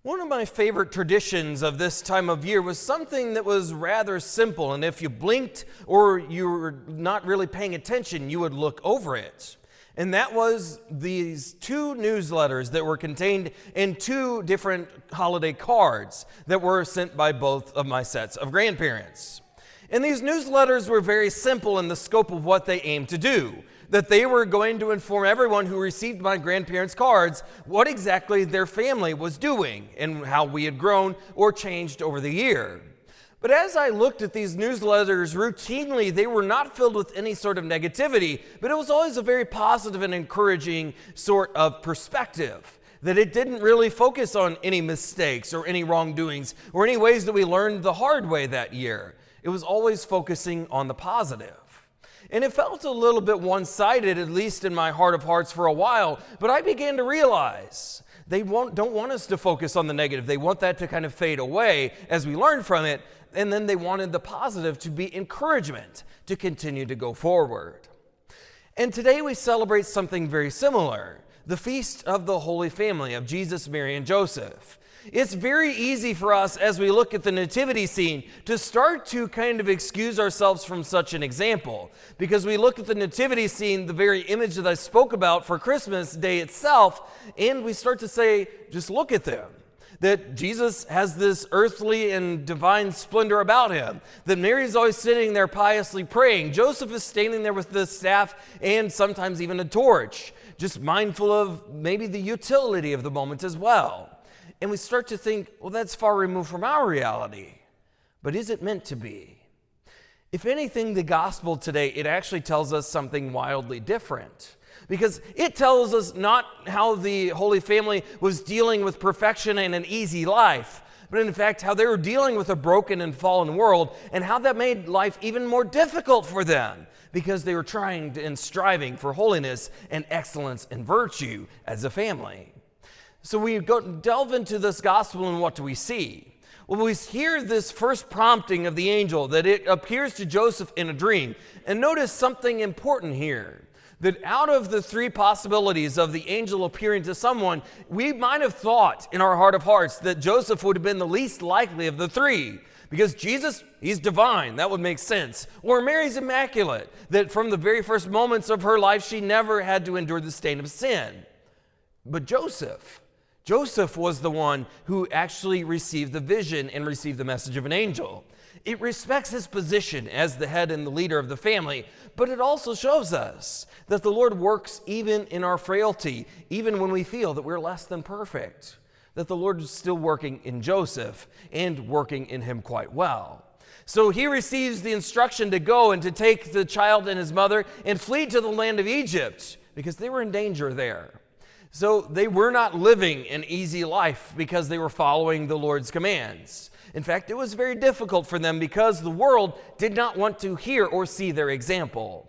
One of my favorite traditions of this time of year was something that was rather simple, and if you blinked or you were not really paying attention, you would look over it. And that was these two newsletters that were contained in two different holiday cards that were sent by both of my sets of grandparents. And these newsletters were very simple in the scope of what they aimed to do, that they were going to inform everyone who received my grandparents' cards what exactly their family was doing and how we had grown or changed over the year. But as I looked at these newsletters routinely, they were not filled with any sort of negativity, but it was always a very positive and encouraging sort of perspective, that it didn't really focus on any mistakes or any wrongdoings or any ways that we learned the hard way that year. It was always focusing on the positive. And it felt a little bit one-sided, at least in my heart of hearts for a while, but I began to realize they don't want us to focus on the negative. They want that to kind of fade away as we learn from it, and then they wanted the positive to be encouragement to continue to go forward. And today we celebrate something very similar, the Feast of the Holy Family of Jesus, Mary, and Joseph. It's very easy for us as we look at the nativity scene to start to kind of excuse ourselves from such an example, because we look at the nativity scene, the very image that I spoke about for Christmas Day itself, and we start to say, just look at them. That Jesus has this earthly and divine splendor about him, that Mary's always sitting there piously praying. Joseph is standing there with the staff and sometimes even a torch, just mindful of maybe the utility of the moment as well. And we start to think, well, that's far removed from our reality. But is it meant to be? If anything, the gospel today, it actually tells us something wildly different. Because it tells us not how the Holy Family was dealing with perfection and an easy life, but in fact, how they were dealing with a broken and fallen world and how that made life even more difficult for them because they were trying and striving for holiness and excellence and virtue as a family. So we delve into this gospel, and what do we see? Well, we hear this first prompting of the angel that it appears to Joseph in a dream. And notice something important here, that out of the three possibilities of the angel appearing to someone, we might have thought in our heart of hearts that Joseph would have been the least likely of the three. Because Jesus, he's divine, that would make sense. Or Mary's immaculate, that from the very first moments of her life, she never had to endure the stain of sin. But Joseph was the one who actually received the vision and received the message of an angel. It respects his position as the head and the leader of the family, but it also shows us that the Lord works even in our frailty, even when we feel that we're less than perfect, that the Lord is still working in Joseph and working in him quite well. So he receives the instruction to go and to take the child and his mother and flee to the land of Egypt because they were in danger there. So they were not living an easy life because they were following the Lord's commands. In fact, it was very difficult for them because the world did not want to hear or see their example.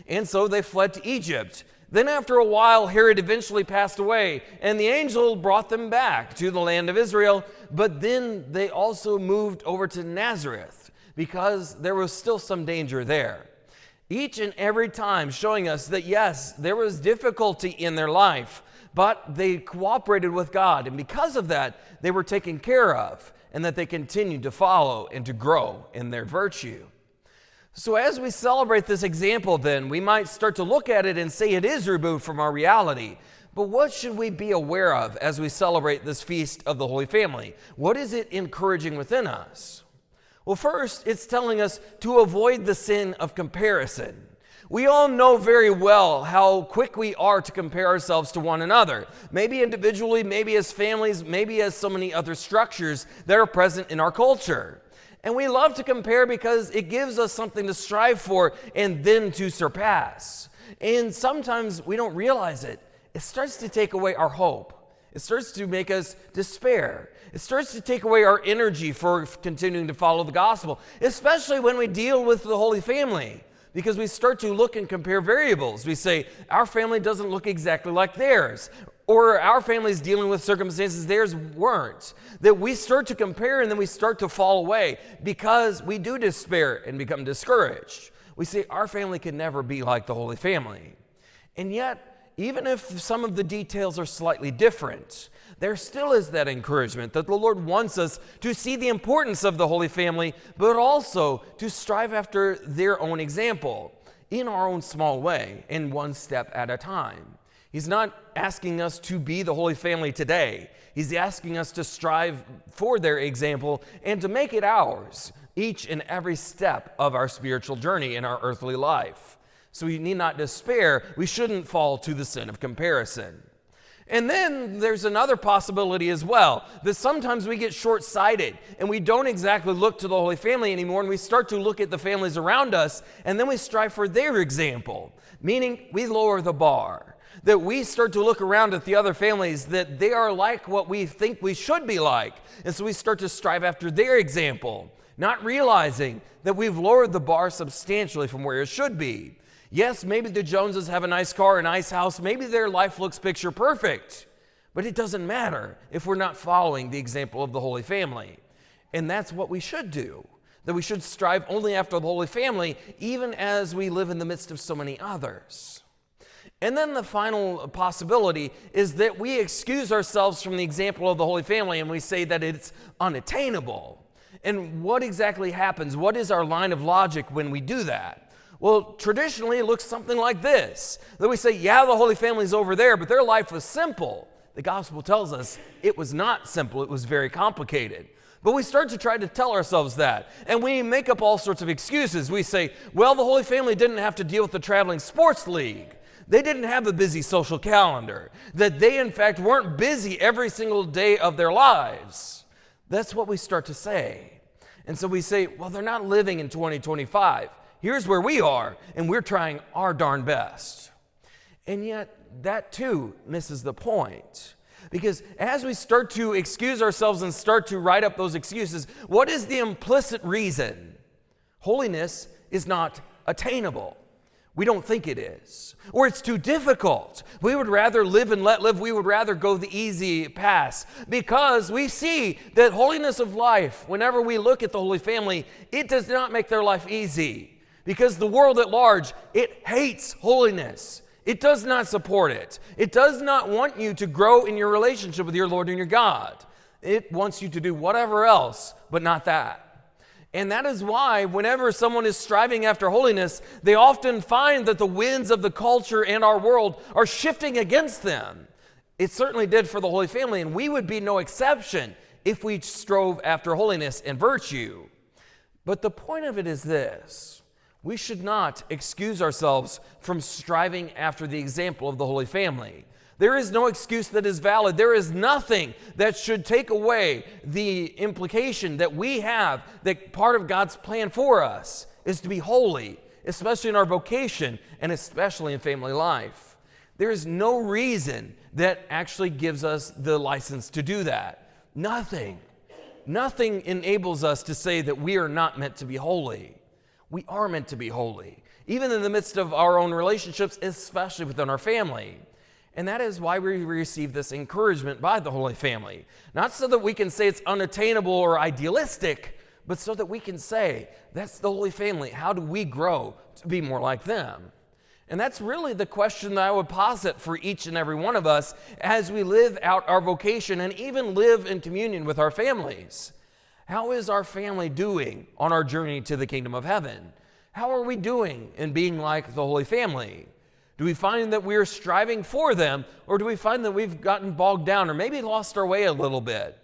And so they fled to Egypt. Then after a while, Herod eventually passed away, and the angel brought them back to the land of Israel. But then they also moved over to Nazareth because there was still some danger there. Each and every time showing us that yes, there was difficulty in their life, but they cooperated with God, and because of that, they were taken care of, and that they continued to follow and to grow in their virtue. So as we celebrate this example then, we might start to look at it and say it is removed from our reality. But what should we be aware of as we celebrate this Feast of the Holy Family? What is it encouraging within us? Well, first, it's telling us to avoid the sin of comparison. We all know very well how quick we are to compare ourselves to one another, maybe individually, maybe as families, maybe as so many other structures that are present in our culture. And we love to compare because it gives us something to strive for and then to surpass. And sometimes we don't realize it. It starts to take away our hope. It starts to make us despair. It starts to take away our energy for continuing to follow the gospel, especially when we deal with the Holy Family. Because we start to look and compare variables. We say, our family doesn't look exactly like theirs. Or our family's dealing with circumstances theirs weren't. That we start to compare and then we start to fall away because we do despair and become discouraged. We say, our family can never be like the Holy Family. And yet, even if some of the details are slightly different, there still is that encouragement that the Lord wants us to see the importance of the Holy Family, but also to strive after their own example in our own small way and one step at a time. He's not asking us to be the Holy Family today. He's asking us to strive for their example and to make it ours each and every step of our spiritual journey in our earthly life. So we need not despair. We shouldn't fall to the sin of comparison. And then there's another possibility as well, that sometimes we get short-sighted and we don't exactly look to the Holy Family anymore, and we start to look at the families around us, and then we strive for their example, meaning we lower the bar. That we start to look around at the other families, that they are like what we think we should be like. And so we start to strive after their example, not realizing that we've lowered the bar substantially from where it should be. Yes, maybe the Joneses have a nice car, a nice house. Maybe their life looks picture perfect. But it doesn't matter if we're not following the example of the Holy Family. And that's what we should do. That we should strive only after the Holy Family, even as we live in the midst of so many others. And then the final possibility is that we excuse ourselves from the example of the Holy Family and we say that it's unattainable. And what exactly happens? What is our line of logic when we do that? Well, traditionally, it looks something like this. That we say, yeah, the Holy Family's over there, but their life was simple. The gospel tells us it was not simple. It was very complicated. But we start to try to tell ourselves that. And we make up all sorts of excuses. We say, well, the Holy Family didn't have to deal with the traveling sports league. They didn't have a busy social calendar. That they, in fact, weren't busy every single day of their lives. That's what we start to say. And so we say, well, they're not living in 2025. Here's where we are, and we're trying our darn best. And yet, that too misses the point. Because as we start to excuse ourselves and start to write up those excuses, what is the implicit reason? Holiness is not attainable. We don't think it is. Or it's too difficult. We would rather live and let live. We would rather go the easy pass. Because we see that holiness of life, whenever we look at the Holy Family, it does not make their life easy. Because the world at large, it hates holiness. It does not support it. It does not want you to grow in your relationship with your Lord and your God. It wants you to do whatever else, but not that. And that is why whenever someone is striving after holiness, they often find that the winds of the culture and our world are shifting against them. It certainly did for the Holy Family, and we would be no exception if we strove after holiness and virtue. But the point of it is this. We should not excuse ourselves from striving after the example of the Holy Family. There is no excuse that is valid. There is nothing that should take away the implication that we have that part of God's plan for us is to be holy, especially in our vocation and especially in family life. There is no reason that actually gives us the license to do that. Nothing. Nothing enables us to say that we are not meant to be holy. We are meant to be holy, even in the midst of our own relationships, especially within our family. And that is why we receive this encouragement by the Holy Family. Not so that we can say it's unattainable or idealistic, but so that we can say, that's the Holy Family. How do we grow to be more like them? And that's really the question that I would posit for each and every one of us as we live out our vocation and even live in communion with our families. How is our family doing on our journey to the kingdom of heaven? How are we doing in being like the Holy Family? Do we find that we're striving for them, or do we find that we've gotten bogged down or maybe lost our way a little bit?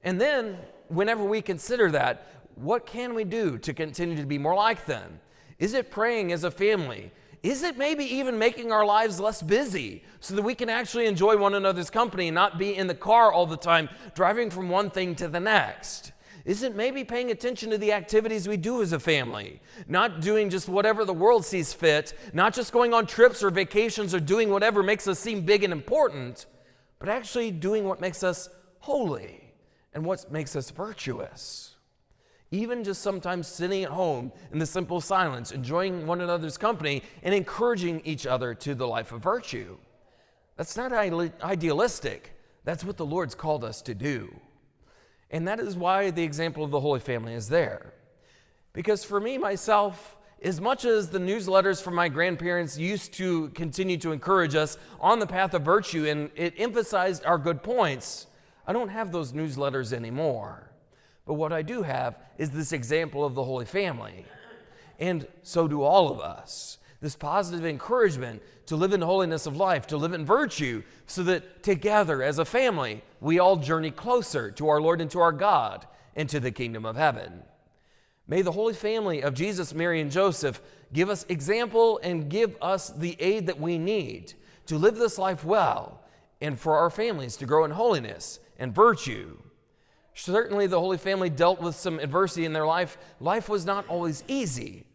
And then, whenever we consider that, what can we do to continue to be more like them? Is it praying as a family? Is it maybe even making our lives less busy so that we can actually enjoy one another's company and not be in the car all the time, driving from one thing to the next? Is it maybe paying attention to the activities we do as a family? Not doing just whatever the world sees fit, not just going on trips or vacations or doing whatever makes us seem big and important, but actually doing what makes us holy and what makes us virtuous. Even just sometimes sitting at home in the simple silence, enjoying one another's company and encouraging each other to the life of virtue. That's not idealistic. That's what the Lord's called us to do. And that is why the example of the Holy Family is there. Because for me, myself, As much as the newsletters from my grandparents used to continue to encourage us on the path of virtue and it emphasized our good points, I don't have those newsletters anymore. But what I do have is this example of the Holy Family. And so do all of us. This positive encouragement to live in the holiness of life, to live in virtue, so that together as a family, we all journey closer to our Lord and to our God and to the kingdom of heaven. May the Holy Family of Jesus, Mary, and Joseph give us example and give us the aid that we need to live this life well and for our families to grow in holiness and virtue. Certainly, the Holy Family dealt with some adversity in their life. Life was not always easy,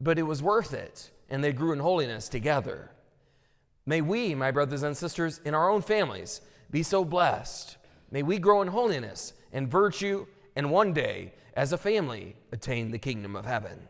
but it was worth it, and they grew in holiness together. May we, my brothers and sisters, in our own families, be so blessed. May we grow in holiness and virtue, and one day, as a family, attain the kingdom of heaven.